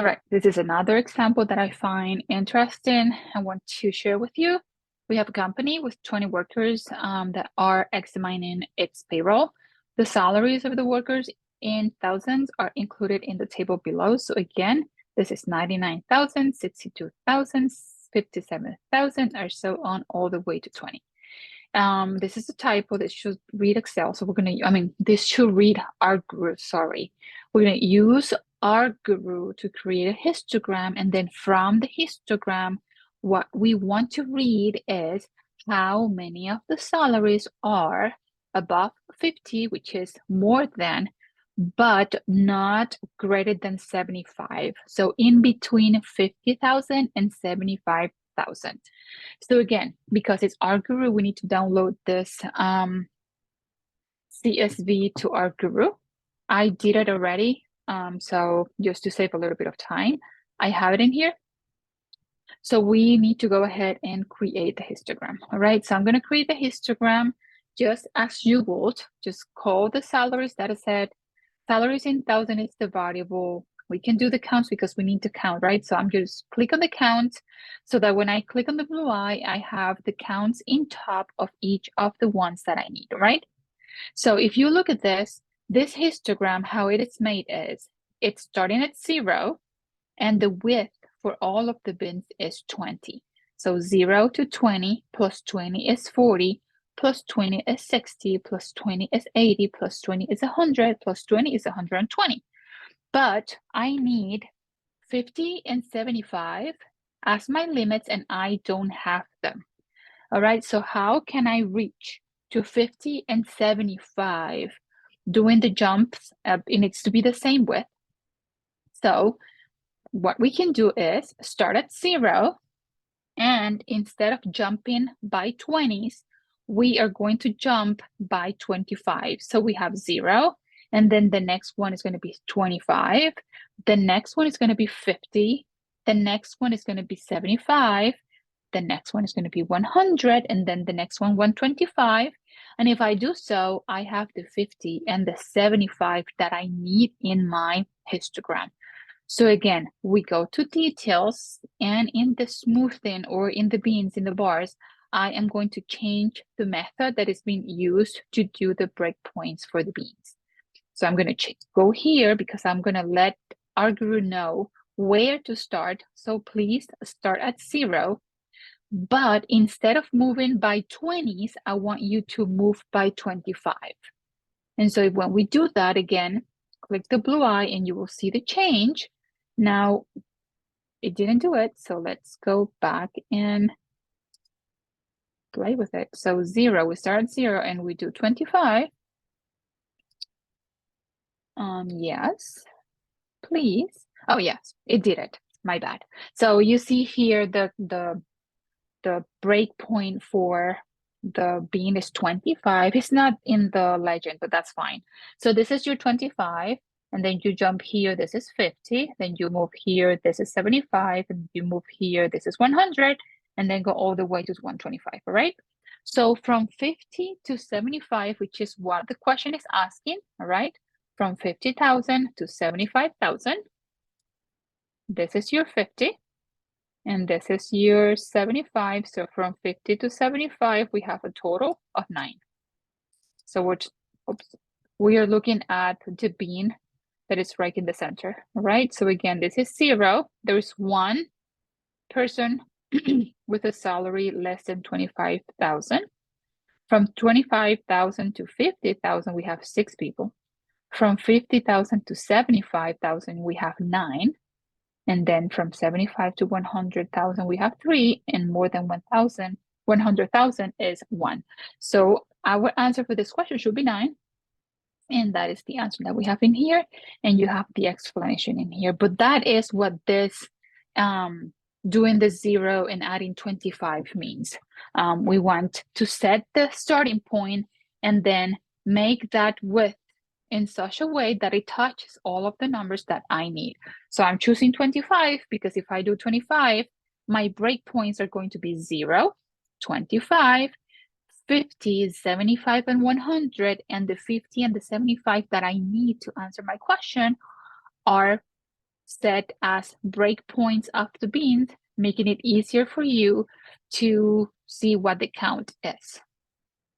All right, this is another example that I find interesting. I want to share with you. We have a company with 20 workers that are examining its payroll. The salaries of the workers in thousands are included in the table below. So again, this is 99,000, 62,000, 57,000, or so on all the way to 20. This is a typo that should read Excel. So this should read RGuroo, sorry. We're gonna use RGuroo to create a histogram, and then from the histogram, what we want to read is how many of the salaries are above 50, which is more than, but not greater than 75. So in between 50,000 and 75,000. So again, because it's RGuroo, we need to download this CSV to RGuroo. I did it already, so just to save a little bit of time, I have it in here. So we need to go ahead and create the histogram. All right, so I'm going to create the histogram just as you would. Just call the salaries that I said. Salaries in thousand is the variable. We can do the counts because we need to count, right? So I'm just click on the count so that when I click on the blue eye, I have the counts in top of each of the ones that I need, right? So if you look at this histogram, how it is made is it's starting at 0 and the width for all of the bins is 20. So 0 to 20 plus 20 is 40, plus 20 is 60, plus 20 is 80, plus 20 is 100, plus 20 is 120. But I need 50 and 75 as my limits, and I don't have them. All right, so how can I reach to 50 and 75? Doing the jumps, it needs to be the same width. So what we can do is start at 0, and instead of jumping by 20s, we are going to jump by 25. So we have 0, and then the next one is going to be 25. The next one is going to be 50. The next one is going to be 75. The next one is going to be 100, and then the next one 125. And if I do so, I have the 50 and the 75 that I need in my histogram. So again, we go to details, and in the smoothing or in the bins, in the bars, I am going to change the method that is being used to do the breakpoints for the bins. So I'm going to go here because I'm going to let RGuroo know where to start. So please start at 0. But instead of moving by 20s, I want you to move by 25. And so when we do that again, click the blue eye and you will see the change. Now, it didn't do it, so let's go back and play with it. So 0, we start at 0 and we do 25. Yes, please. Oh yes, it did it. My bad. So you see here the break point for the bean is 25. It's not in the legend, but that's fine. So this is your 25, and then you jump here, this is 50, then you move here, this is 75, and you move here, this is 100, and then go all the way to 125, all right? So from 50 to 75, which is what the question is asking, all right? From 50,000 to 75,000, this is your 50. And this is your 75. So from 50 to 75, we have a total of 9. So we are looking at the bean that is right in the center, right? So again, this is 0. There is one person with a salary less than 25,000. From 25,000 to 50,000, we have 6 people. From 50,000 to 75,000, we have 9. And then from 75 to 100,000, we have 3, and more than 100,000 is 1. So our answer for this question should be 9. And that is the answer that we have in here. And you have the explanation in here. But that is what this doing the 0 and adding 25 means. We want to set the starting point and then make that width in such a way that it touches all of the numbers that I need. So I'm choosing 25 because if I do 25, my breakpoints are going to be 0, 25, 50, 75, and 100, and the 50 and the 75 that I need to answer my question are set as breakpoints of the bins, making it easier for you to see what the count is.